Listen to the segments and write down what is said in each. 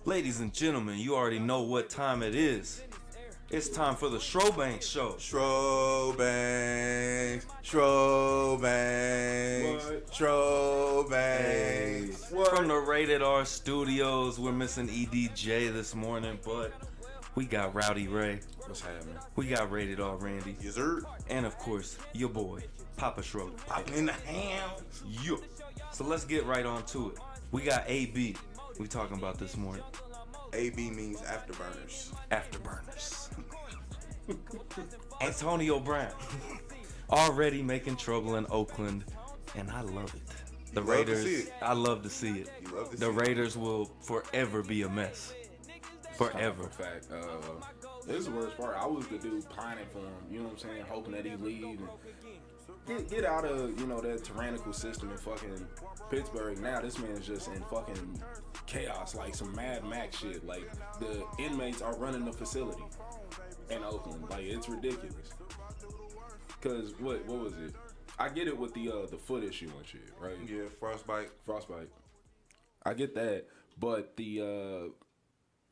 Ladies and gentlemen, you already know what time it is. It's time for the Schrobank Show. Schrobanks. From the Rated R Studios, we're missing EDJ this morning, but we got Rowdy Ray. What's happening? We got Rated R Randy. Yes, sir. And of course, your boy, Papa Schroeder. Popping in the house. Yeah. So let's get right on to it. We got AB. We talking about this morning. AB means afterburners. Afterburners. Antonio Brown already making trouble in Oakland, and I love it. The Raiders, I love to see it. The Raiders will forever be a mess. Forever. In fact, this is the worst part. I was the dude pining for him. You know what I'm saying? Hoping that he leave and get out of that tyrannical system in fucking Pittsburgh. Now this man's just in fucking chaos, like some Mad Max shit. Like the inmates are running the facility in Oakland. Like it's ridiculous. Cause what was it? I get it with the foot issue and shit, right? Yeah, frostbite. I get that, but the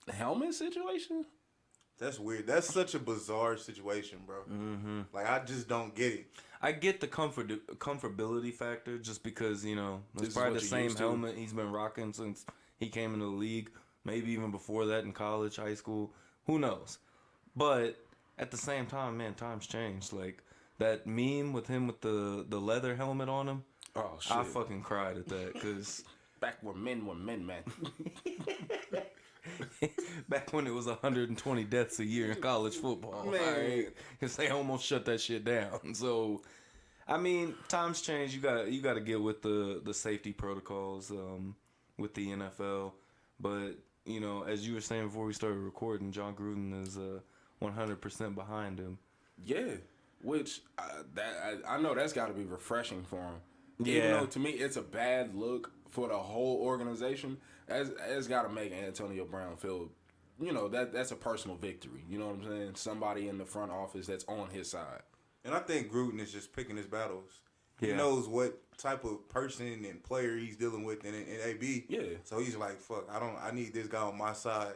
helmet situation? That's weird. That's such a bizarre situation, bro. Mm-hmm. Like I just don't get it. I get the comfortability factor just because, it's probably the same helmet he's been rocking since he came into the league. Maybe even before that in college, high school. Who knows? But at the same time, man, times change. Like that meme with him with the leather helmet on him. Oh, shit. I fucking cried at that because... Back when men were men, man. Back when it was 120 deaths a year in college football, man, because they almost shut that shit down. So, I mean, times change. You got to get with the safety protocols with the NFL. But as you were saying before we started recording, John Gruden is 100% behind him. Yeah, which I know that's got to be refreshing for him. Yeah. Even though to me it's a bad look for the whole organization, it's got to make Antonio Brown feel, that's a personal victory. You know what I'm saying? Somebody in the front office that's on his side. And I think Gruden is just picking his battles. Yeah. He knows what type of person and player he's dealing with in AB. Yeah. So he's like, fuck, I need this guy on my side.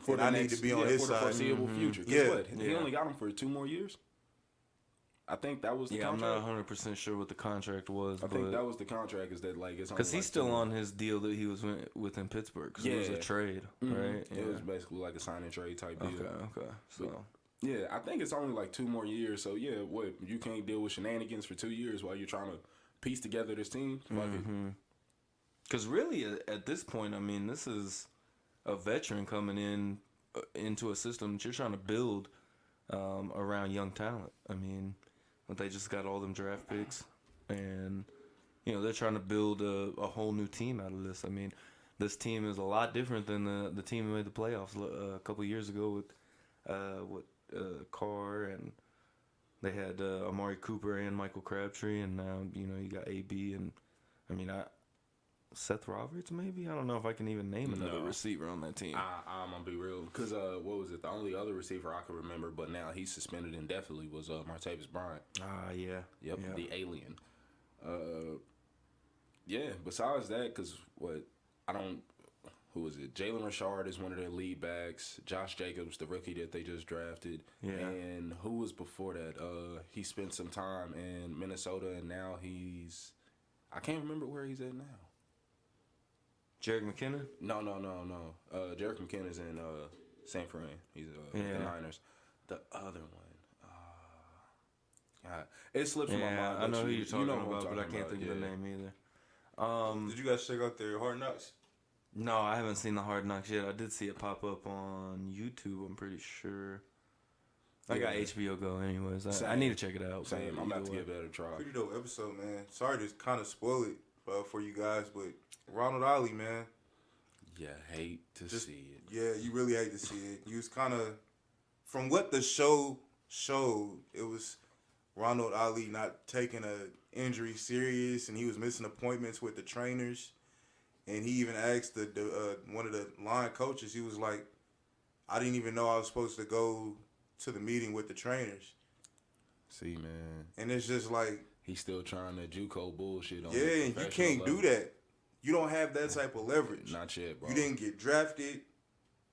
I need to be on his for the side. foreseeable future. Yeah. What? He only got him for 2 more years? I think that was the contract. I'm not 100% sure what the contract was. I think that was the contract. Is that like it's because he's still on his deal that he was with in Pittsburgh. Because it was a trade, right? Yeah. It was basically like a sign and trade type deal. Okay. So yeah, I think it's only like 2 more years. So yeah, what you can't deal with shenanigans for 2 years while you're trying to piece together this team. Because really, at this point, I mean, this is a veteran coming into a system that you're trying to build around young talent. I mean. But they just got all them draft picks, and they're trying to build a whole new team out of this. I mean, this team is a lot different than the team that made the playoffs a couple of years ago with Carr, and they had Amari Cooper and Michael Crabtree, and now you got AB, and I mean Seth Roberts maybe. I don't know if I can even name another receiver on that team. I'm gonna be real, because what was it? The only other receiver I can remember, but now he's suspended indefinitely, was Martavis Bryant. Yeah. Yep, yeah. The alien. Yeah. Besides that, because who was it? Jalen Richard is one of their lead backs. Josh Jacobs, the rookie that they just drafted. Yeah. And who was before that? He spent some time in Minnesota, and now I can't remember where he's at now. Jerick McKinnon? No. Jerick McKinnon's in San Fran. He's the Niners. The other one. God, it slips from my mind. I know who you're talking about, but I can't think of the name either. Did you guys check out their Hard Knocks? No, I haven't seen the Hard Knocks yet. I did see it pop up on YouTube, I'm pretty sure. I got HBO Go anyways. I need to check it out. Same. I'm about to give that a try. Pretty dope episode, man. Sorry to kind of spoil it for you guys, but Ronald Ollie, man. Yeah, hate to see it. Yeah, you really hate to see it. You was kind of, from what the show showed, it was Ronald Ollie not taking a injury serious, and he was missing appointments with the trainers. And he even asked one of the line coaches, he was like, I didn't even know I was supposed to go to the meeting with the trainers. See, man. And it's just like... He's still trying to JUCO bullshit on Yeah, and you can't do that. You don't have that type of leverage. Not yet, bro. You didn't get drafted.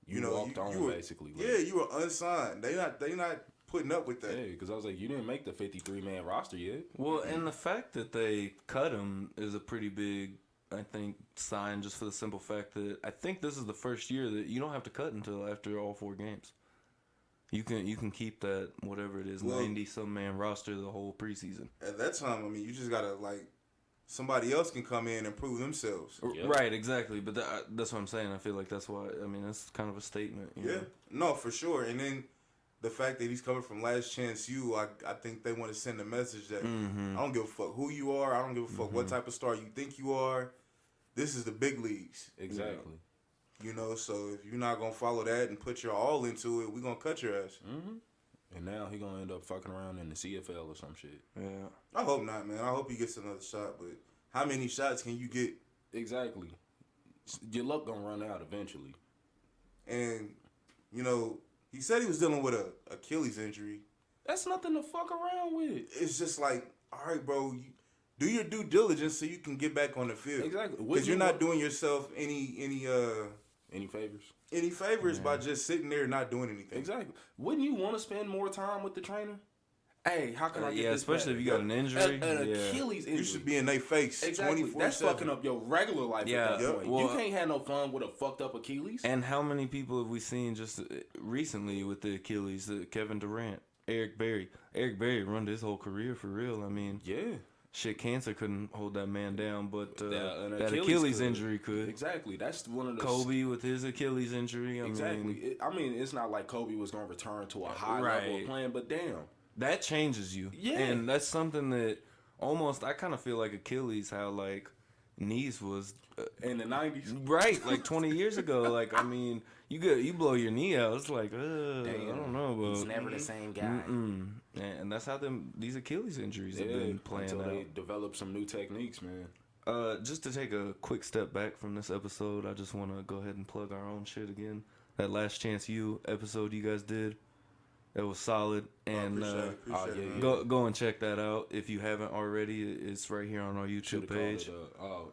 You walked on, were, basically. Like, yeah, you were unsigned. They not putting up with that. Yeah, because I was like, you didn't make the 53-man roster yet. Well, and the fact that they cut him is a pretty big, I think, sign, just for the simple fact that I think this is the first year that you don't have to cut until after all 4 games. You can keep that, whatever it is, 90-some man roster the whole preseason. At that time, I mean, you just gotta like somebody else can come in and prove themselves. Yep. Right, exactly. But that's what I'm saying. I feel like that's why. I mean, that's kind of a statement. You know? No, for sure. And then the fact that he's coming from Last Chance U, I think they want to send a message that I don't give a fuck who you are. I don't give a fuck what type of star you think you are. This is the big leagues. Exactly. You know, so if you're not gonna follow that and put your all into it, we're gonna cut your ass. And now he gonna end up fucking around in the CFL or some shit. Yeah. I hope not, man. I hope he gets another shot. But how many shots can you get? Exactly. Your luck gonna run out eventually. And you know, he said he was dealing with a Achilles injury. That's nothing to fuck around with. It's just like, all right, bro, you do your due diligence so you can get back on the field. Exactly. Because you're not doing yourself any favors. Any favors by just sitting there and not doing anything. Exactly. Wouldn't you want to spend more time with the trainer? Hey, how can I get this especially back? if you got an injury. An Achilles injury. You should be in their face. Exactly. 24/7. That's fucking up your regular life at that point. Well, you can't have no fun with a fucked up Achilles. And how many people have we seen just recently with the Achilles? Kevin Durant, Eric Berry. Eric Berry run his whole career for real. I mean, yeah. Shit, cancer couldn't hold that man down, but An that Achilles injury could. Exactly. That's one of the... Kobe with his Achilles injury. I mean, it's not like Kobe was going to return to a high level of playing, but damn. That changes you. Yeah. And that's something that almost, I kind of feel like Achilles, how like knees was... in the 90s. Right, like 20 years ago. Like, I mean, you blow your knee out, it's like, I don't know. But, he's never the same guy. And that's how these Achilles injuries have been playing until out. they develop some new techniques, man. Just to take a quick step back from this episode, I just want to go ahead and plug our own shit again. That Last Chance U episode you guys did, it was solid. And appreciate it. go and check that out if you haven't already. It's right here on our YouTube page.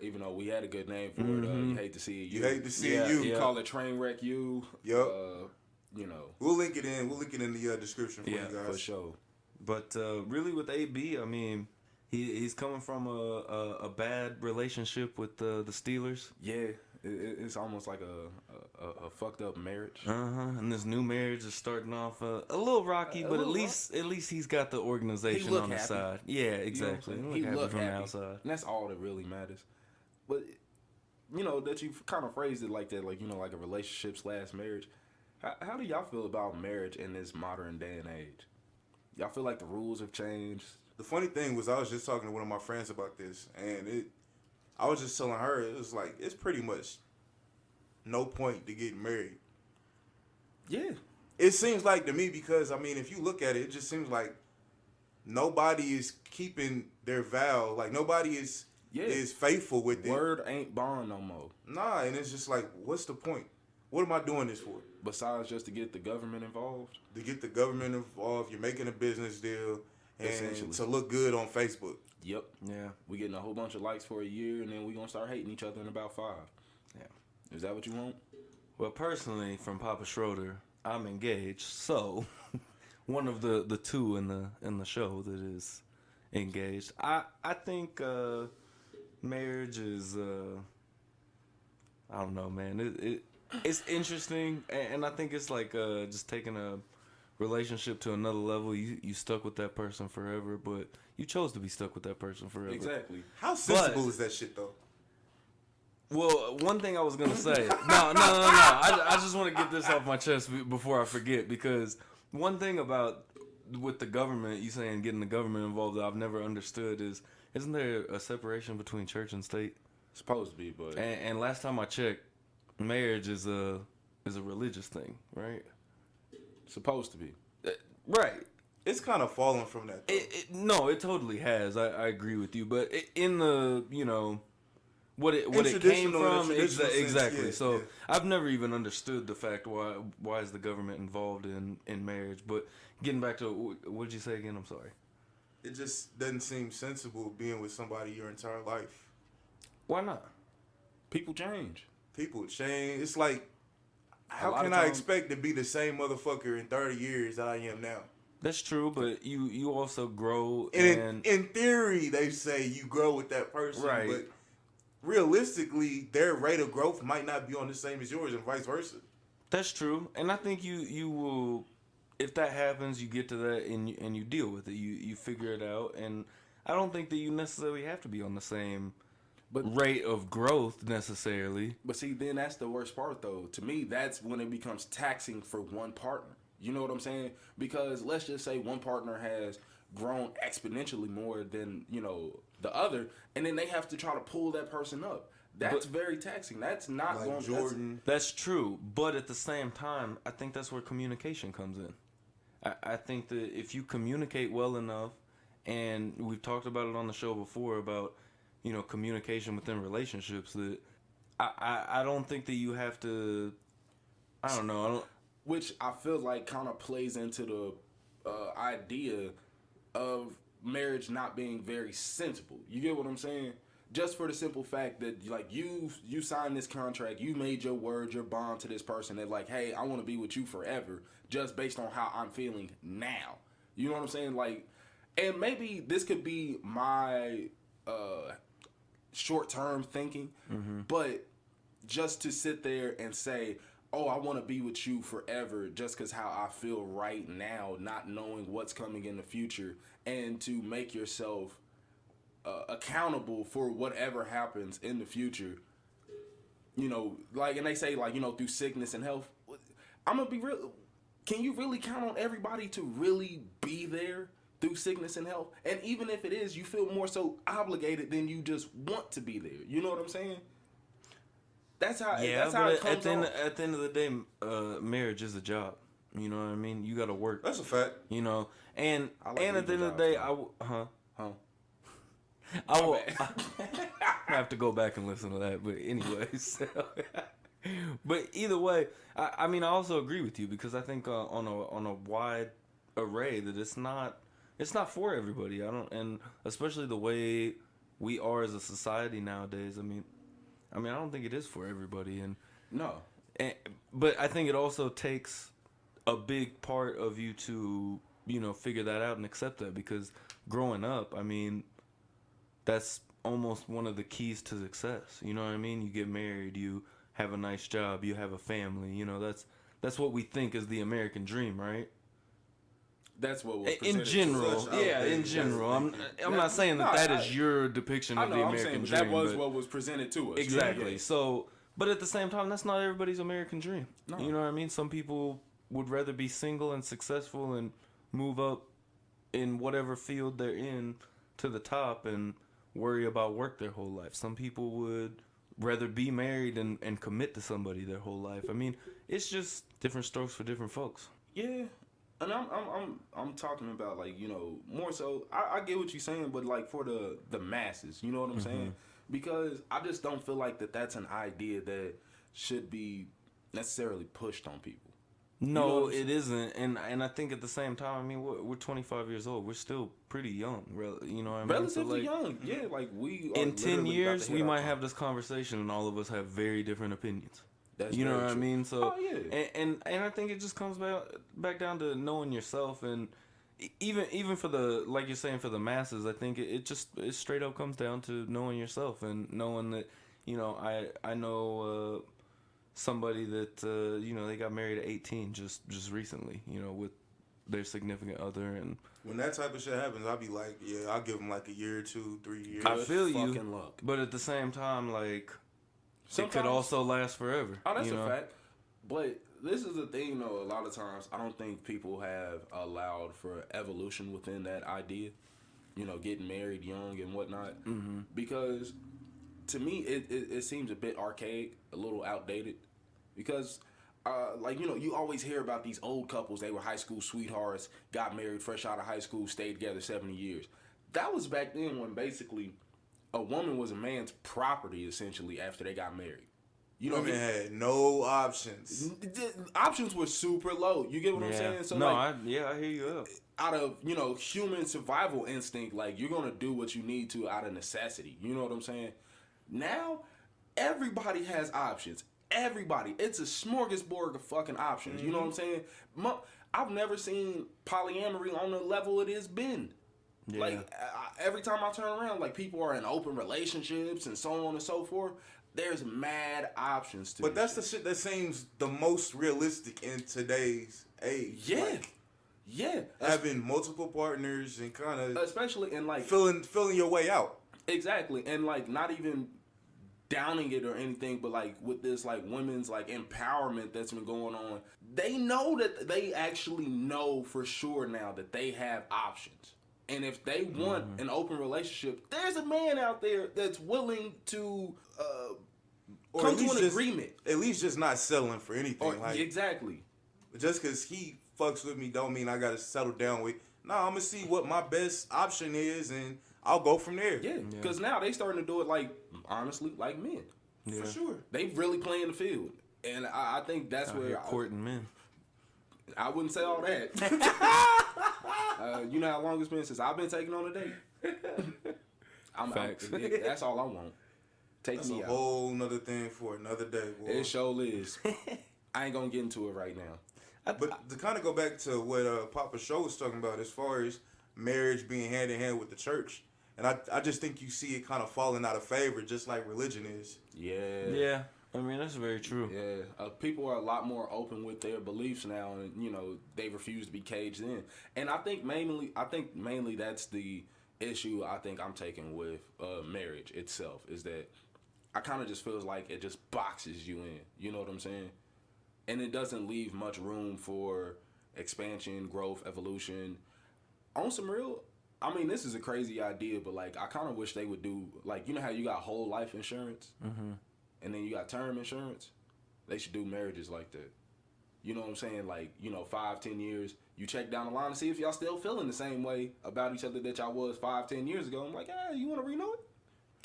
Even though we had a good name for it, you hate to see it. You hate to see it. You call it Trainwreck U. Yep. You know, we'll link it in. We'll link it in the description for you guys. for sure. But really, with AB, I mean, he's coming from a bad relationship with the Steelers. Yeah, it's almost like a fucked up marriage. And this new marriage is starting off a little rocky, but at least he's got the organization on his side. Yeah, exactly. He look from happy the outside. And that's all that really matters. But you know that you kind of phrased it like that, like like a relationship / marriage. How do y'all feel about marriage in this modern day and age? Y'all feel like the rules have changed? The funny thing was I was just talking to one of my friends about this, and I was just telling her, it was like, it's pretty much no point to getting married. Yeah. It seems like to me, because, I mean, if you look at it, it just seems like nobody is keeping their vow. Like, nobody is faithful with it. Word ain't bond no more. Nah, and it's just like, what's the point? What am I doing this for? Besides just to get the government involved? To get the government involved, you're making a business deal, and to look good on Facebook. Yep. Yeah. We getting a whole bunch of likes for a year, and then we gonna start hating each other in about 5. Yeah. Is that what you want? Well, personally, from Papa Schroeder, I'm engaged, so one of the two in the show that is engaged. I think marriage is I don't know, man. It's interesting, and I think it's like just taking a relationship to another level. You stuck with that person forever, but you chose to be stuck with that person forever. Exactly. How sensible is that shit, though? Well, one thing I was gonna say. No. I just want to get this off my chest before I forget, because one thing about with the government, you saying getting the government involved, that I've never understood is, isn't there a separation between church and state? Supposed to be, but and last time I checked, marriage is a religious thing, right? Supposed to be. Right. It's kind of fallen from that, though. No, it totally has. I agree with you, but in the what it came from exactly. Yeah, so I've never even understood the fact why is the government involved in marriage. But getting back to what did you say again? I'm sorry. It just doesn't seem sensible being with somebody your entire life. Why not? People change. People change. It's like how can I expect to be the same motherfucker in 30 years that I am now? That's true, but you also grow, And in theory, they say you grow with that person, right. But realistically, their rate of growth might not be on the same as yours, and vice versa. That's true, and I think you will, if that happens, you get to that and you deal with it. You figure it out, and I don't think that you necessarily have to be on the same rate of growth necessarily. But see, then that's the worst part, though. To me, that's when it becomes taxing for one partner. You know what I'm saying? Because let's just say one partner has grown exponentially more than, the other, and then they have to try to pull that person up. That's very taxing. That's not like going Jordan. That's true, but at the same time, I think that's where communication comes in. I think that if you communicate well enough, and we've talked about it on the show before about, communication within relationships, that I don't think that you have to, I don't know. Which I feel like kind of plays into the idea of marriage not being very sensible. You get what I'm saying? Just for the simple fact that, like, you signed this contract, you made your word, your bond to this person that, like, hey, I want to be with you forever, just based on how I'm feeling now. You know what I'm saying? Like, and maybe this could be my short-term thinking, but just to sit there and say, oh, I want to be with you forever just because how I feel right now, not knowing what's coming in the future, and to make yourself accountable for whatever happens in the future. Like, and they say, like, through sickness and health. I'm going to be real. Can you really count on everybody to really be there through sickness and health? And even if it is, you feel more so obligated than you just want to be there. You know what I'm saying? That's how. Yeah, that's how but it comes at the end of the day, marriage is a job. You know what I mean? You got to work. That's a fact. And like at the end of the day, I have to go back and listen to that. But anyways, but either way, I mean, I also agree with you because I think on a wide array that it's not for everybody. And especially the way we are as a society nowadays. I mean, I don't think it is for everybody, but I think it also takes a big part of you to, figure that out and accept that, because growing up, I mean, that's almost one of the keys to success. You know what I mean? You get married, you have a nice job, you have a family. That's what we think is the American dream, right? That's what was in general. Yeah, in general. I'm not saying that is your depiction of the American dream. That was what was presented to us. Exactly. Yeah. So, but at the same time, that's not everybody's American dream. No. You know what I mean? Some people would rather be single and successful and move up in whatever field they're in to the top and worry about work their whole life. Some people would rather be married and commit to somebody their whole life. I mean, it's just different strokes for different folks. Yeah. And I'm talking about, like, more so, I get what you're saying, but, like, for the masses, you know what I'm saying? Because I just don't feel like that's an idea that should be necessarily pushed on people. No, it isn't, and I think at the same time, I mean, we're 25 years old. We're still pretty young, you know what I mean? Relatively young, yeah. Like, we are in 10 years, we might have this conversation, and all of us have very different opinions. That's you know what true. I mean? So, yeah. and I think it just comes back down to knowing yourself, and even for the, like you're saying, for the masses, I think it straight up comes down to knowing yourself and knowing that, I know somebody that they got married at 18 just recently, with their significant other, and when that type of shit happens, I'll be like, yeah, I'll give them like a year or 2, 3 years. I feel you, luck. But at the same time, like, sometimes, it could also last forever. Oh, that's a fact. But this is the thing, though. A lot of times, I don't think people have allowed for evolution within that idea. Getting married young and whatnot. Mm-hmm. Because to me, it seems a bit archaic, a little outdated. Because, you always hear about these old couples. They were high school sweethearts, got married fresh out of high school, stayed together 70 years. That was back then when basically a woman was a man's property, essentially, after they got married. Women had no options. Options were super low. You get what I'm saying? So I hear you up. Out of, human survival instinct, like, you're going to do what you need to out of necessity. You know what I'm saying? Now, everybody has options. everybody. It's a smorgasbord of fucking options. You know what I'm saying? I've never seen polyamory on the level it has been. Yeah. Like, every time I turn around, like, people are in open relationships and so on and so forth. There's mad options to But that's the shit that seems the most realistic in today's age. Yeah. Like, yeah. having multiple partners and kind of Especially in, like... feeling your way out. Exactly. And, like, not even downing it or anything, but, like, with this, like, women's, like, empowerment that's been going on, they know that they actually know for sure now that they have options. And if they want an open relationship, there's a man out there that's willing to come to an agreement. At least just not settling for anything. Like, exactly. just because he fucks with me don't mean I got to settle down with. No, I'm going to see what my best option is, and I'll go from there. Yeah, because now they starting to do it, like, honestly, like men. Yeah. For sure. They really playing the field. And I think that's where... courting men. I wouldn't say all that. You know how long it's been since I've been taking on a date? Facts. That's all I want. Take That's me a out. whole nother thing for another day, boy. It sure is. I ain't gonna get into it right now. But to kind of go back to what Papa Schroeder was talking about as far as marriage being hand in hand with the church, and I just think you see it kind of falling out of favor, just like religion is. Yeah. Yeah. I mean, that's very true. Yeah, people are a lot more open with their beliefs now, and you know they refuse to be caged in. And I think mainly that's the issue. I think I'm taking with marriage itself is that I kind of just feels like it just boxes you in. You know what I'm saying? And it doesn't leave much room for expansion, growth, evolution. On some real, I mean, this is a crazy idea, but like I kind of wish they would do like you know how you got whole life insurance. Mm-hmm. And then you got term insurance. They should do marriages like that. You know what I'm saying? Like, 5-10 years, you check down the line and see if y'all still feeling the same way about each other that y'all was 5-10 years ago. I'm like, hey, you want to renew it?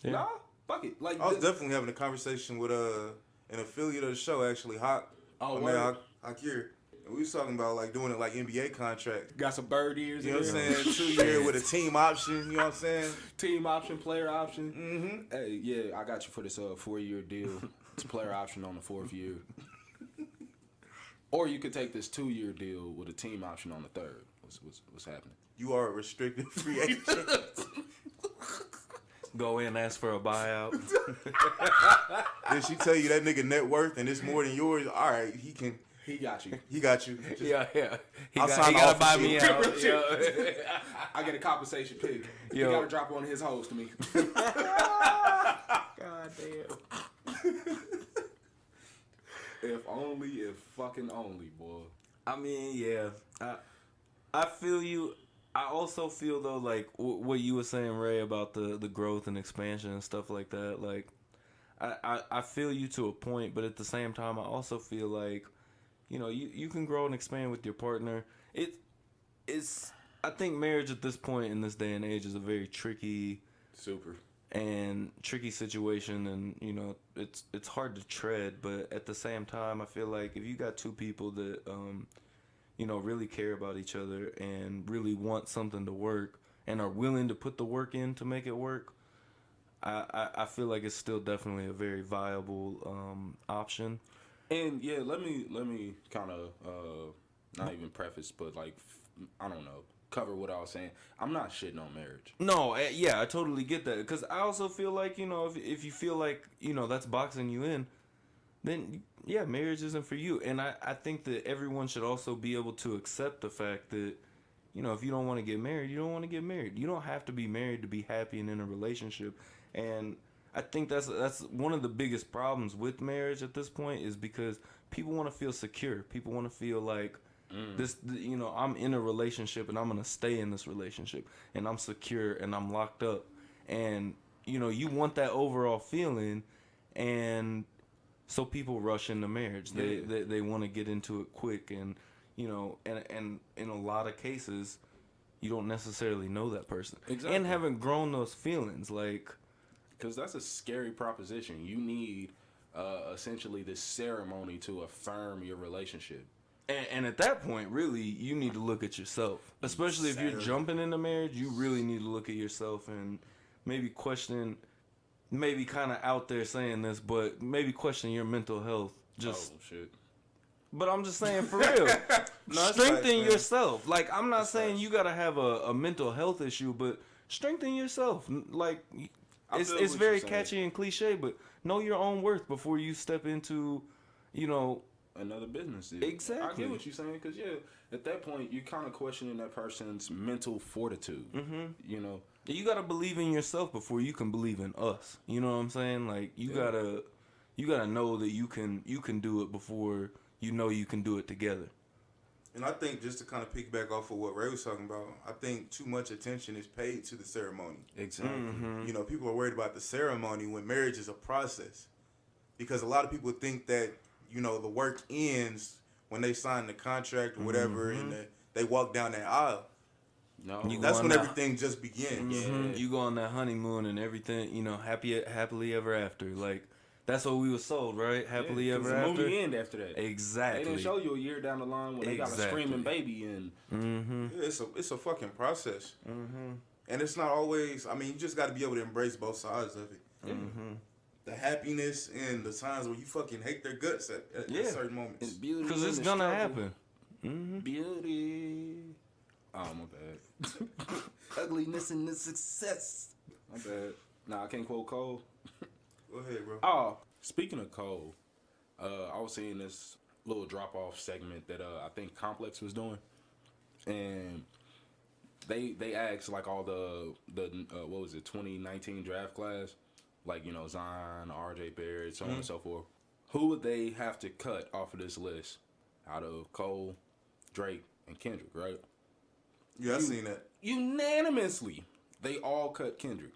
Yeah. Nah, fuck it. Like, I was definitely having a conversation with an affiliate of the show, actually, Hawk. Oh, man, Hakir. And we was talking about like doing it like NBA contract. got some bird ears. You know what I'm saying? 2 year with a team option. You know what I'm saying? Team option, player option. Mm-hmm. Hey, yeah, I got you for this 4-year deal. It's a player option on the 4th year. Or you could take this 2-year deal with a team option on the 3rd. What's happening? You are a restricted free agent. Go in, ask for a buyout. Did she tell you that nigga net worth and it's more than yours? All right, he can. He got you. He got you. Just, Yeah. He I'll got sign to off buy for me you. out. Yo. I get a compensation pig. You Yo. gotta drop one of his hoes to me. God damn. if fucking only, boy. I mean, yeah. I feel you. I also feel though, like what you were saying, Ray, about the growth and expansion and stuff like that. Like, I feel you to a point, but at the same time, I also feel like, you can grow and expand with your partner. It's I think marriage at this point in this day and age is a very tricky situation, and it's hard to tread. But at the same time, I feel like if you got two people that really care about each other and really want something to work and are willing to put the work in to make it work, I feel like it's still definitely a very viable option. And yeah, let me kind of not even preface, but like I don't know, cover what I was saying. I'm not shitting on marriage. No, yeah, I totally get that, because I also feel like if you feel like that's boxing you in, then yeah, marriage isn't for you. And I think that everyone should also be able to accept the fact that if you don't want to get married, you don't want to get married. You don't have to be married to be happy and in a relationship. And I think that's one of the biggest problems with marriage at this point, is because people want to feel secure. People want to feel like I'm in a relationship and I'm going to stay in this relationship and I'm secure and I'm locked up. And, you want that overall feeling, and so people rush into marriage. They want to get into it quick, and, and in a lot of cases, you don't necessarily know that person. Exactly. And haven't grown those feelings, like... Because that's a scary proposition. You need essentially this ceremony to affirm your relationship. And at that point, really, you need to look at yourself. Especially if you're jumping into marriage, you really need to look at yourself and maybe question, maybe kind of out there saying this, but maybe question your mental health Just, shit. but I'm just saying for real. No, Strengthen facts, yourself. Like, I'm not That's saying facts. you gotta have a mental health issue, but strengthen yourself. Like, I it's feel what very you're saying. catchy and cliche, but know your own worth before you step into, you know, Another business deal. Exactly. I get what you're saying, because at that point you're kind of questioning that person's mental fortitude. You know, you gotta believe in yourself before you can believe in us. You know what I'm saying? Like, you gotta know that you can do it before you know you can do it together. And I think, just to kind of piggyback off of what Ray was talking about, I think too much attention is paid to the ceremony. exactly. You know, people are worried about the ceremony when marriage is a process. Because a lot of people think that, you know, the work ends when they sign the contract or whatever and they walk down that aisle. No, That's when that- everything just begins. You go on that honeymoon and everything, you know, happily ever after. Like, that's what we were sold, right? Happily ever the after. movie end after that. Exactly. They didn't show you a year down the line when they got a Exactly. screaming baby and Yeah, it's a fucking process. And it's not always, I mean, you just got to be able to embrace both sides of it. The happiness and the times where you fucking hate their guts at certain moments. beauty. Because in it's the gonna struggle. happen. Beauty. Oh, my bad. Ugliness in the success. My bad. Nah, I can't quote Cole. Go ahead, bro. Oh, speaking of Cole, I was seeing this little drop-off segment that I think Complex was doing, and they asked like all the what was it, 2019 draft class, like, you know, Zion, R.J. Barrett, so on and so forth. Who would they have to cut off of this list out of Cole, Drake, and Kendrick, right? Yeah, I seen that. Unanimously, they all cut Kendrick.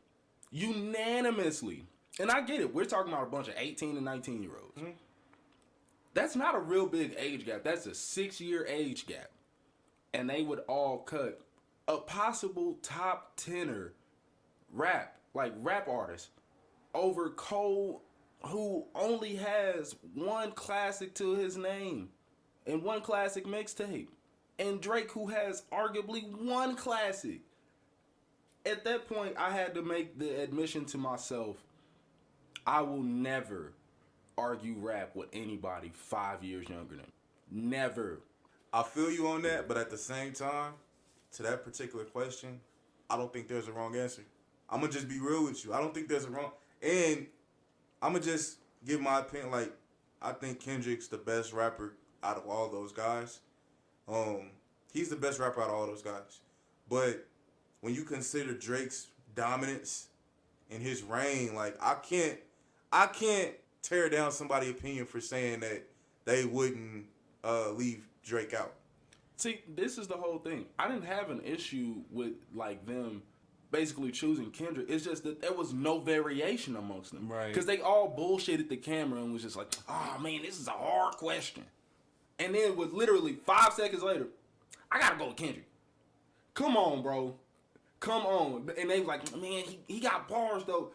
Unanimously. And I get it. We're talking about a bunch of 18 and 19-year-olds. That's not a real big age gap. That's a 6-year age gap. And they would all cut a possible top 10er rap artist over Cole, who only has one classic to his name and one classic mixtape. And Drake, who has arguably one classic. At that point, I had to make the admission to myself, I will never argue rap with anybody 5 years younger than me. Never. I feel you on that, but at the same time, to that particular question, I don't think there's a wrong answer. I'm going to just be real with you. I don't think there's a wrong... And I'm going to just give my opinion. Like, I think Kendrick's the best rapper out of all those guys. He's the best rapper out of all those guys. But when you consider Drake's dominance in his reign, like, I can't tear down somebody's opinion for saying that they wouldn't leave Drake out. See, this is the whole thing. I didn't have an issue with, like, them basically choosing Kendrick. It's just that there was no variation amongst them. Right. Because they all bullshitted the camera and was just like, oh, man, this is a hard question. And then with literally 5 seconds later, I got to go with Kendrick. Come on, bro. Come on. And they was like, man, he got bars, though.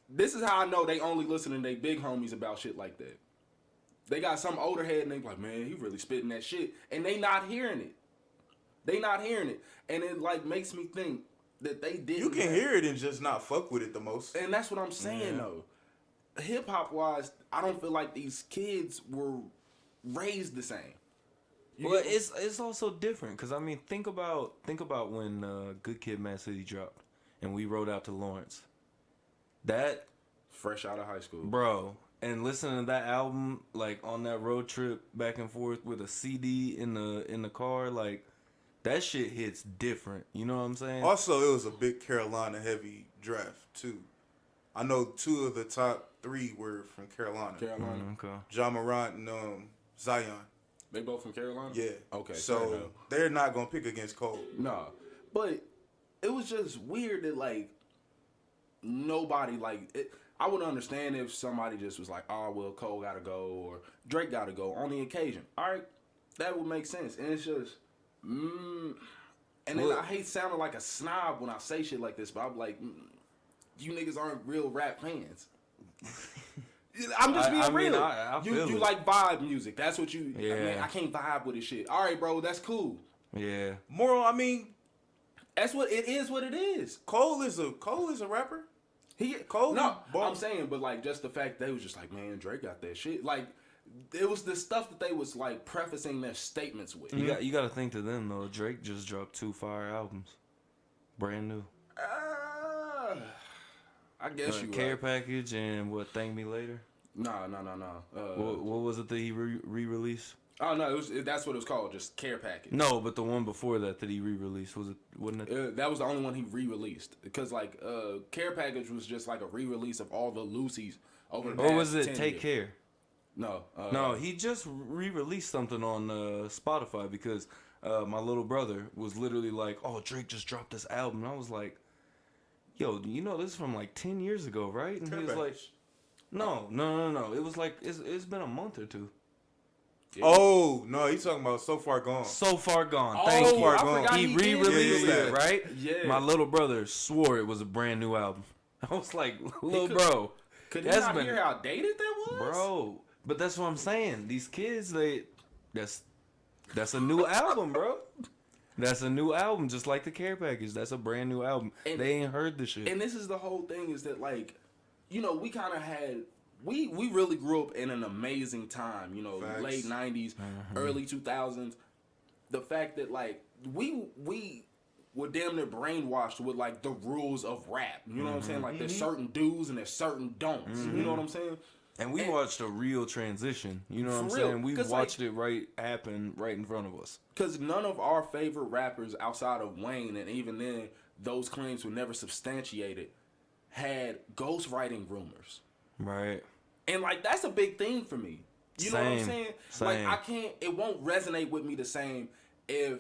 This is how I know they only listen to their big homies about shit like that. They got some older head and they like, man, he really spitting that shit. And they not hearing it. They not hearing it. And it like makes me think that they didn't. You can hear it and just not fuck with it the most. And that's what I'm saying, though. Hip hop wise, I don't feel like these kids were raised the same. Well, it's also different because I mean, think about when Good Kid, Mad City dropped, and we rode out to Lawrence. That Fresh out of high school, bro, and listening to that album like on that road trip back and forth with a CD in the car, like that shit hits different. You know what I'm saying? Also, it was a big Carolina heavy draft too. I know 2 of the top 3 were from Carolina. Okay. Ja Morant and Zion. They both from Carolina? Yeah. Okay. So they're not gonna pick against Cole. Nah. But it was just weird that like nobody like it. I would understand if somebody just was like, oh well, Cole gotta go or Drake gotta go on the occasion. Alright, that would make sense. And it's just and then I hate sounding like a snob when I say shit like this, but I'm like, you niggas aren't real rap fans. I'm just being real. I feel you it. like vibe music. That's what you. Yeah. Man, I can't vibe with this shit. All right, bro, that's cool. Yeah. Moral, I mean, That's what it is. What it is. Cole is a rapper. Cole. No, I'm saying, but like just the fact they was just like, man, Drake got that shit. Like it was the stuff that they was like prefacing their statements with. You got to think to them though. Drake just dropped 2 fire albums, brand new. I guess you Care right. Package and what? Thank Me Later. No. What was it that he re-released? Oh no, that's what it was called, just Care Package. No, but the one before that he re-released wasn't it? That was the only one he re-released because like Care Package was just like a re-release of all the Lucy's over the past Or was it 10 Take years. Care? No, No, he just re-released something on Spotify because my little brother was literally like, "Oh, Drake just dropped this album," and I was like, "Yo, you know this is from like 10 years ago, right?" And he was like, "No. It was like it's been a month or two." Yeah. Oh no, he's talking about So Far Gone. So Far Gone. Oh, Thank you. I forgot He he did re-released that. it, right? Yeah. My little brother swore it was a brand new album. I was like, "Little bro, Could you that's not been- hear how dated that was, bro." But that's what I'm saying. These kids, that's a new album, bro. That's a new album, just like the Care Package. That's a brand new album. And- they ain't heard the shit. And this is the whole thing is that like, you know, we kind of had. We really grew up in an amazing time, you know, Facts. late 90s, early 2000s. The fact that like we were damn near brainwashed with like the rules of rap. You know what I'm saying? Like there's certain do's and there's certain don'ts. You know what I'm saying? And we watched a real transition. You know what I'm For real, saying? We 'cause, watched it happen right in front of us. Because none of our favorite rappers outside of Wayne, and even then, those claims were never substantiated, had ghostwriting rumors. Right. And like that's a big thing for me. You know what I'm Same. saying? Same. Like it won't resonate with me the same if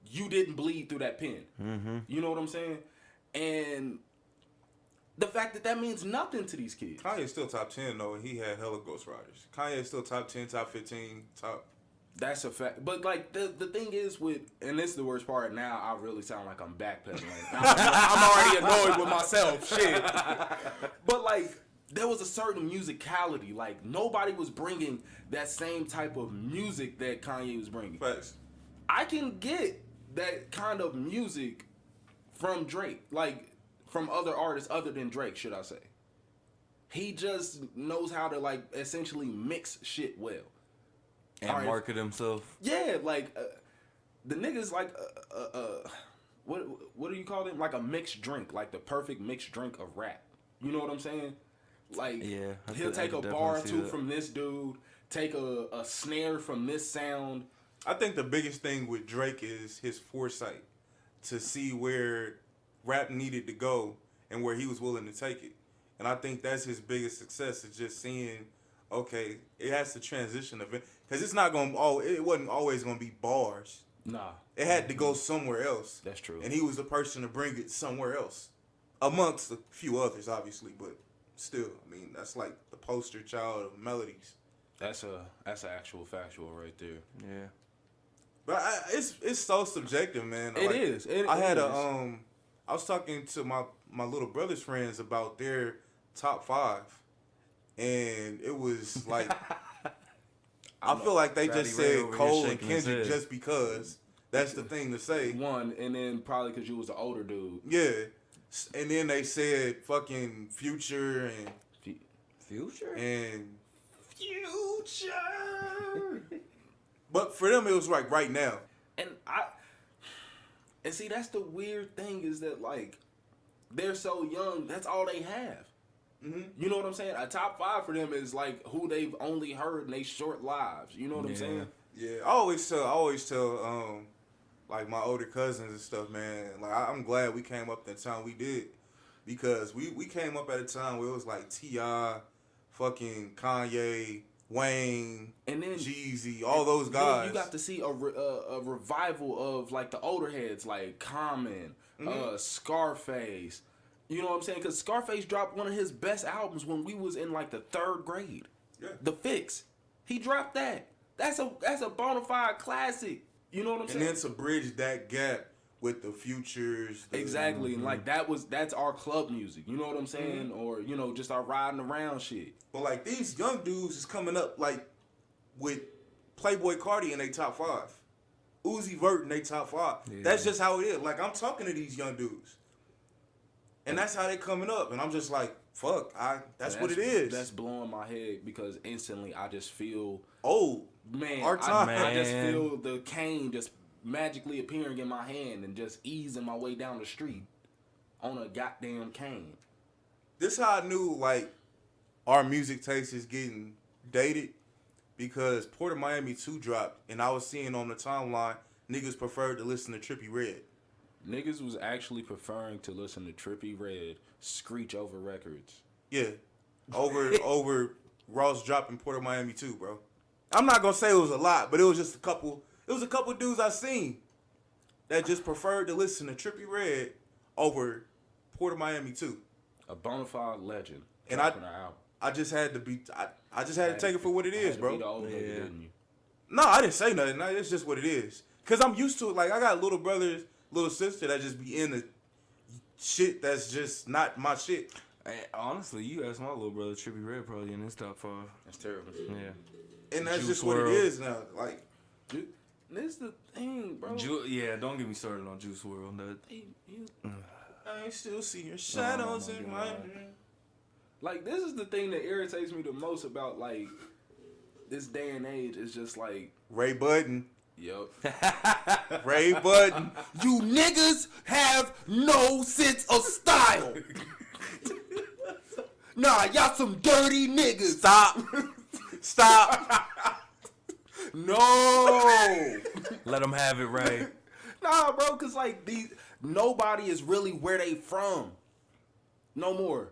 you didn't bleed through that pen. Mm-hmm. You know what I'm saying? And the fact that means nothing to these kids. Kanye's still top 10 though, and he had hella ghostwriters. Kanye's still top 10, top 15, top. That's a fact. But like the thing is with, and this is the worst part. Now I really sound like I'm backpedaling. I'm already annoyed with myself. Shit. But like there was a certain musicality. Like nobody was bringing that same type of music that Kanye was bringing. Facts. I can get that kind of music from Drake, like from other artists other than Drake, should I say. He just knows how to like essentially mix shit well. And All right. market himself. Yeah, like the nigga's like what do you call it? Like a mixed drink, like the perfect mixed drink of rap. You know what I'm saying? Like Yeah, he'll I take a could bar or definitely see two that. from this dude, take a snare from this sound. I think the biggest thing with Drake is his foresight to see where rap needed to go and where he was willing to take it. And I think that's his biggest success is just seeing, okay, it has to transition of it. Because it wasn't always going to be bars. Nah. It had to go somewhere else. That's true. And he was the person to bring it somewhere else. Amongst a few others, obviously, but still, I mean, that's like the poster child of melodies. That's an actual factual right there. Yeah. But it's so subjective, man. It is. I was talking to my little brother's friends about their top 5, and it was like I feel like they Rowdy just Ray said over here Cole and shaking his Kendrick head. just because that's the thing to say. One, and then probably because you was the older dude. Yeah, and then they said fucking Future Future? and Future. but for them it was like right now. And see, that's the weird thing is that like they're so young. That's all they have. Mm-hmm. You know what I'm saying? A top 5 for them is like who they've only heard in their short lives. You know what I'm saying? Yeah, I always tell like my older cousins and stuff, man. Like I'm glad we came up that time we did, because we came up at a time where it was like T.I., fucking Kanye, Wayne, And then Jeezy, all those then guys. you got to see a revival of like the older heads like Common, Scarface. You know what I'm saying? Because Scarface dropped one of his best albums when we was in like the 3rd grade. Yeah. The Fix. He dropped that. That's a bona fide classic. You know what I'm And saying? then to bridge that gap with the Futures. Exactly. And like that's our club music. You know what I'm saying? Or, you know, just our riding around shit. But like these young dudes is coming up like with Playboy Cardi in their top 5. Uzi Vert in their top 5. Yeah. That's just how it is. Like I'm talking to these young dudes. And that's how they coming up. And I'm just like, fuck, that's what it is. That's blowing my head because instantly I just feel, man, I just feel the cane just magically appearing in my hand and just easing my way down the street on a goddamn cane. This how I knew, like, our music taste is getting dated because Port of Miami 2 dropped, and I was seeing on the timeline, niggas preferred to listen to Trippie Redd. Niggas was actually preferring to listen to Trippie Redd screech over records. Yeah. Over Ross dropping Port of Miami 2, bro. I'm not gonna say it was a lot, but it was just a couple dudes I seen that just preferred to listen to Trippie Redd over Port of Miami 2. A bona fide legend. And I just had to be I just had to take it for what it is, bro. Be the old nigga, didn't you? No, I didn't say nothing. No, it's just what it is. Cause I'm used to it. Like I got little brothers, little sister that just be in the shit that's just not my shit. Hey, honestly, you asked my little brother, Trippie Redd probably in his top 5. That's terrible. Yeah. And that's Juice just WRLD. what it is now. Like, This is the thing, bro. Yeah, don't get me started on Juice WRLD. I still see your shadows in my dream. Like, this is the thing that irritates me the most about, like, this day and age. It's just like, Ray Button. yep. Ray Button. You niggas have no sense of style. Nah, y'all some dirty niggas. Stop. No. Let them have it, Ray. Nah, bro, because, like, nobody is really where they from. No more.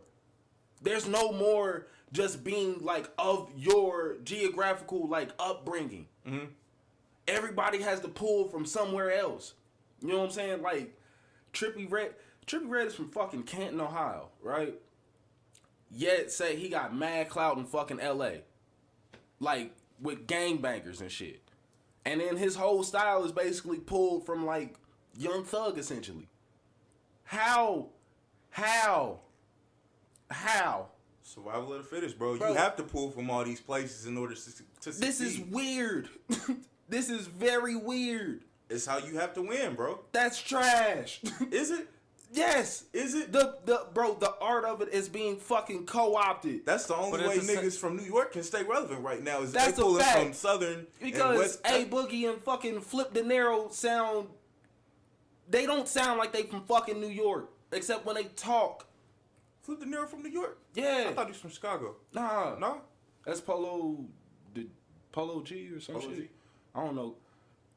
There's no more just being, like, of your geographical, like, upbringing. Mm-hmm. Everybody has to pull from somewhere else. You know what I'm saying? Like, Trippie Redd is from fucking Canton, Ohio, right? Yet say he got mad clout in fucking LA. Like, with gangbangers and shit. And then his whole style is basically pulled from, like, Young Thug, essentially. How? Survival of the fittest, bro. Bro. You have to pull from all these places in order to succeed. This is weird. This is very weird. It's how you have to win, bro. That's trash. Is it? Yes. Is it? The art of it is being fucking co-opted. That's the only But way at the niggas from New York can stay relevant right now is That's they a pulling fact. from Southern and Because West. A Boogie and fucking Flip De Niro sound, they don't sound like they from fucking New York, except when they talk. Flip De Niro from New York? Yeah. I thought he was from Chicago. Nah. No? That's Polo G or some Polo shit. G? I don't know.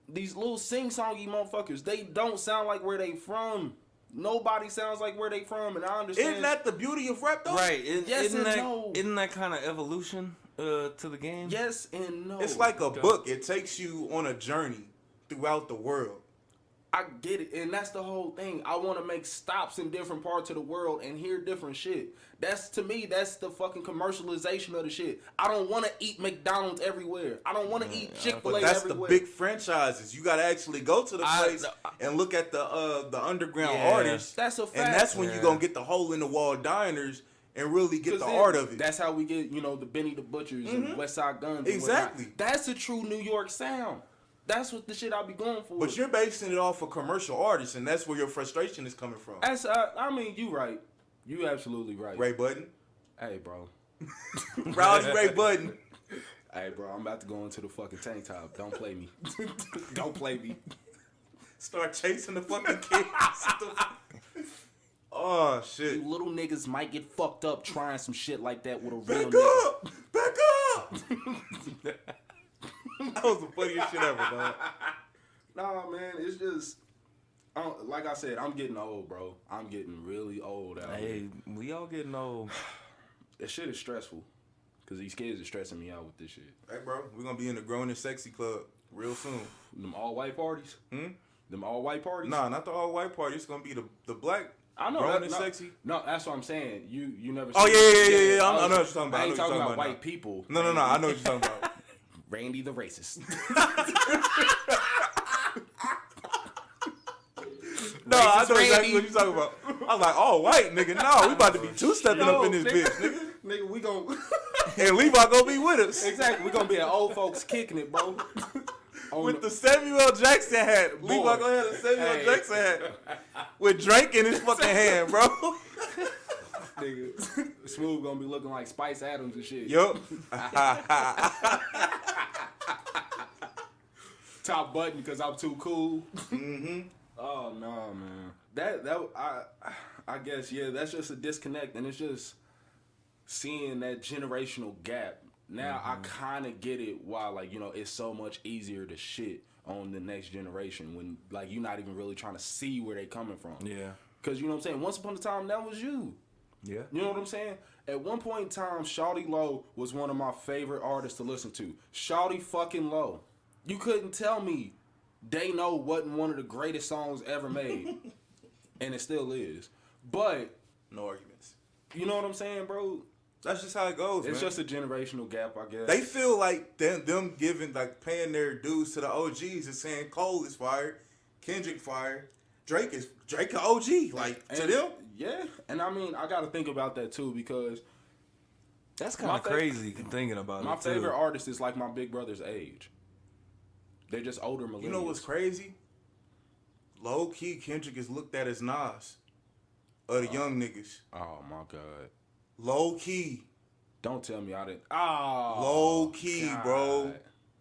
These little sing-songy motherfuckers, they don't sound like where they from. Nobody sounds like where they from, and I understand. Isn't that the beauty of rap, though? Right. Yes isn't and that, no. Isn't that kind of evolution to the game? Yes and no. It's like a book. It takes you on a journey throughout the world. I get it, and that's the whole thing. I want to make stops in different parts of the world and hear different shit. That's, to me, that's the fucking commercialization of the shit. I don't want to eat McDonald's everywhere. I don't want to eat Chick-fil-A But that's everywhere. the big franchises. You got to actually go to the place and look at the underground artists. That's a fact. And that's when you're going to get the hole-in-the-wall diners and really get the art of it. That's how we get, the Benny the Butchers and West Side Guns. And Exactly. whatnot. That's a true New York sound. That's what the shit I be going for. But you're basing it off of commercial artists, and that's where your frustration is coming from. That's, you right. You absolutely right. Ray Button. Hey, bro. Rowdy Ray Button. Hey, bro, I'm about to go into the fucking tank top. Don't play me. Don't play me. Start chasing the fucking kids. Oh, shit. You little niggas might get fucked up trying some shit like that with a real Back nigga. up! Back up! That was the funniest shit ever, dog. Nah, man, it's just, like I said, I'm getting old, bro. I'm getting really old out here. Hey, we all getting old. That shit is stressful. Because these kids are stressing me out with this shit. Hey, bro, we're going to be in the Grown and Sexy Club real soon. Them all-white parties? Them all-white parties? Nah, not the all-white party. It's going to be the black I know. Grown and Sexy. No, that's what I'm saying. You never Oh, seen yeah. I know what you're talking about. I ain't talking about now. white people. No. I know what you're talking about. Randy the racist. No, I know exactly Randy. what you're talking about. I was like, oh, white, nigga. No, we about to be two-stepping up in this bitch, nigga. Nigga, we gon' And Levi gonna be with us. exactly. We gonna be at old folks kicking it, bro. With the Samuel L. Jackson hat. Levi gonna have the Samuel L. Hey. Jackson hat. With Drake in his fucking hand, bro. Nigga, Smooth gonna be looking like Spice Adams and shit. Yup. Top button because I'm too cool. Oh no, man. I guess that's just a disconnect, and it's just seeing that generational gap. Now I kind of get it why, like, you know, it's so much easier to shit on the next generation when, like, you're not even really trying to see where they coming from. Yeah. Because, you know what I'm saying, once upon a time, that was you. Yeah. You know what I'm saying? At one point in time, Shawty Low was one of my favorite artists to listen to. Shawty fucking Low. You couldn't tell me They Know wasn't one of the greatest songs ever made. And it still is. But, No arguments. you know what I'm saying, bro? That's just how it goes, It's man. just a generational gap, I guess. They feel like them giving, like, paying their dues to the OGs and saying Cole is fired, Kendrick fired, Drake an OG. Like, to And- them, Yeah. And I mean, I got to think about that, too, because That's kind of crazy thinking about my it, too. favorite artist is like my big brother's age. They're just older millennials. you know what's crazy? Low key, Kendrick is looked at as Nas of the young niggas. Oh, my God. Low key. Don't tell me I didn't. Oh, Low key, bro.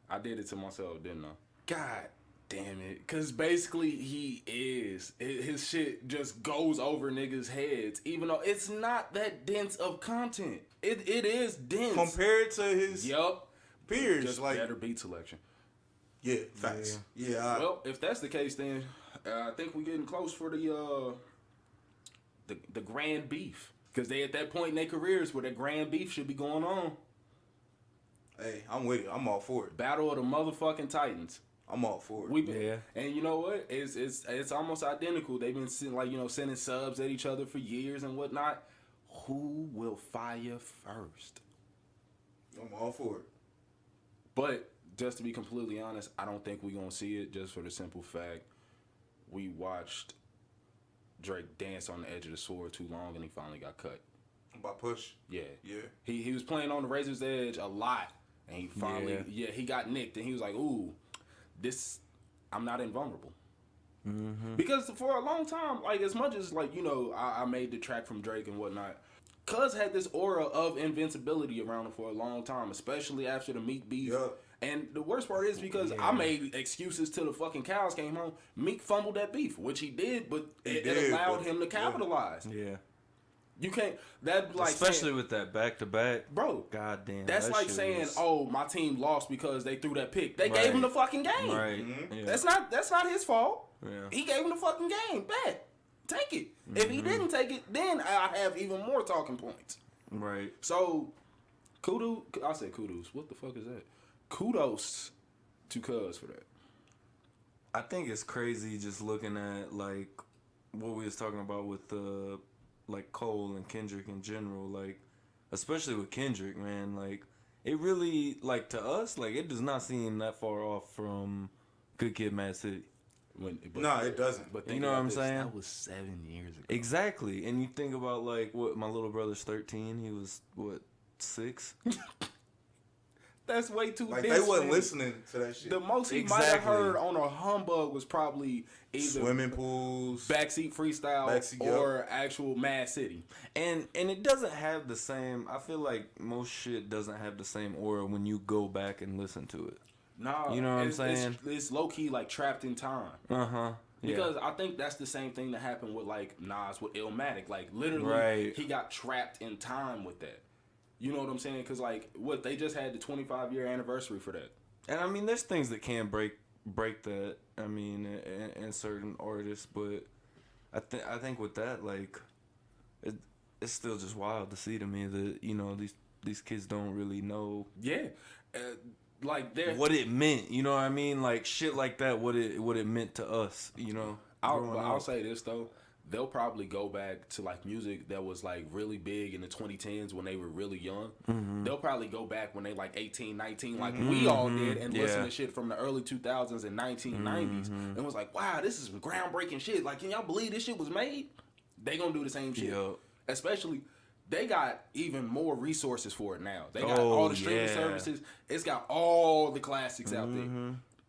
I did it to myself, didn't I? God. Damn it. Because basically he is. His shit just goes over niggas' heads, even though it's not that dense of content. It is dense. Compared to his Yup. peers, Just like, better beat selection. yeah, facts. Yeah. Well, if that's the case, then I think we're getting close for the grand beef. Because they at that point in their careers where that grand beef should be going on. Hey, I'm with it. I'm all for it. Battle of the motherfucking Titans. I'm all for it. Yeah. And you know what? It's almost identical. They've been sending subs at each other for years and whatnot. Who will fire first? I'm all for it. But just to be completely honest, I don't think we're gonna see it just for the simple fact we watched Drake dance on the edge of the sword too long and he finally got cut. By push. Yeah. Yeah. He was playing on the razor's edge a lot and he finally he got nicked and he was like, ooh, I'm not invulnerable. Because for a long time, like, as much as, like, you know, I made the track from Drake and whatnot, Cuz had this aura of invincibility around him for a long time, especially after the Meek beef. Yeah. And the worst part is because I made excuses till the fucking cows came home. Meek fumbled that beef, which he did, but it allowed him to capitalize. Yeah. You can't, that like Especially saying, with that back-to-back. bro, God damn. that's that like shit saying, was- oh, my team lost because they threw that pick. They Right. gave him the fucking game. Right. Yeah. That's not his fault. Yeah. He gave him the fucking game. Bet. Take it. If he didn't take it, then I have even more talking points. Right. So, kudos. I said kudos. What the fuck is that? Kudos to Cuz for that. I think it's crazy just looking at, like, what we was talking about with like Cole and Kendrick in general, like, especially with Kendrick, man, like, it really, like, to us, like, it does not seem that far off from Good Kid, Mad City. No, it doesn't. But You think know what about I'm this, saying? That was 7 years ago. Exactly. And you think about, like, what, my little brother's 13, he was, what, 6? That's way too Like, dense, they wasn't man. listening to that shit. The most he might have Exactly. heard on a humbug was probably either Swimming pools. Backseat Freestyle Backseat, or actual Mad City. And it doesn't have the same, I feel like most shit doesn't have the same aura when you go back and listen to it. Nah, You know what I'm it's- saying? It's low key like trapped in time. Uh-huh. Yeah. Because I think that's the same thing that happened with like Nas with Illmatic. Like literally, Right. he got trapped in time with that. You know what I'm saying? Because like what they just had the 25-year anniversary for that. And I mean, there's things that can break that. I mean, in certain artists, but I think with that, like, it's still just wild to see to me that, you know, these kids don't really know Yeah, like they're. what it meant. You know what I mean? Like shit like that. What it meant to us. You know. growing I'll up. say this though. They'll probably go back to like music that was like really big in the 2010s when they were really young. Mm-hmm. They'll probably go back when they like 18, 19 like we all did and listen Yeah. to shit from the early 2000s and 1990s and was like, wow, this is some groundbreaking shit. Like, can y'all believe this shit was made? They gonna do the same shit. Yup. Especially, they got even more resources for it now. They got Oh, all the streaming yeah. services. It's got all the classics out there.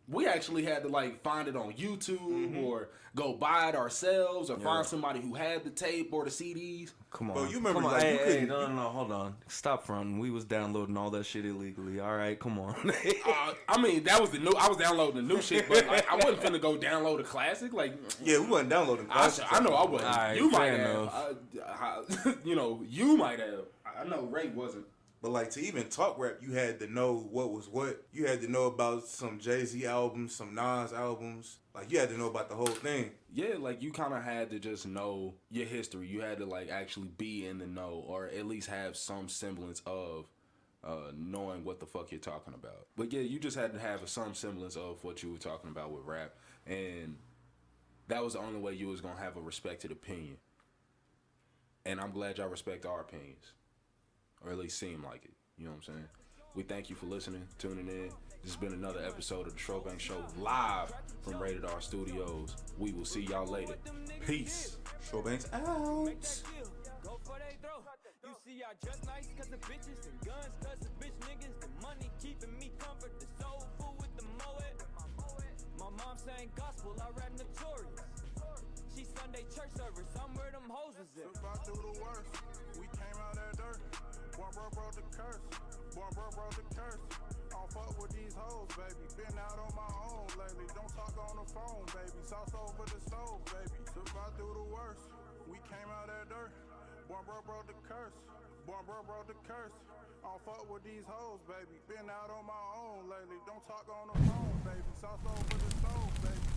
we actually had to like find it on YouTube or go buy it ourselves or find somebody who had the tape or the CDs. Come on. Bro, you remember, come on. like, you hey, couldn't- no, hold on. Stop fronting. We was downloading all that shit illegally. All right, come on. I mean, that was the new. I was downloading the new shit, but like, I wasn't finna go download a classic. Like, Yeah, we wasn't downloading. I know I wasn't. All right, you might fair have. You know, you might have. I know Ray wasn't. But like to even talk rap, you had to know what was what. You had to know about some Jay-Z albums, some Nas albums. Like you had to know about the whole thing. Yeah, like you kind of had to just know your history. You had to like actually be in the know, or at least have some semblance of knowing what the fuck you're talking about. But yeah, you just had to have some semblance of what you were talking about with rap, and that was the only way you was gonna have a respected opinion. And I'm glad y'all respect our opinions, or at least seem like it. You know what I'm saying? We thank you for listening, tuning in. This has been another episode of the Showbank Show live from Rated R Studios. We will see y'all later. Peace. Showbanks out. You see, I dress nice cause the bitches and guns cause the bitch niggas. The money keeping me comfort, the soul food with the moet. My mom saying gospel, I rap notorious. She Sunday church service, I'm where them hoes is at. Survived through the worst, we came out that dirt. Boy, bro, the curse. Boy, bro, the curse. I don't fuck with these hoes, baby. Been out on my own lately. Don't talk on the phone, baby. Sauce over the stove, baby. Survived through the worst, we came out that dirt. Boy, bro, the curse. Boy, bro, the curse. I don't fuck with these hoes, baby. Been out on my own lately. Don't talk on the phone, baby. Sauce over the stove, baby.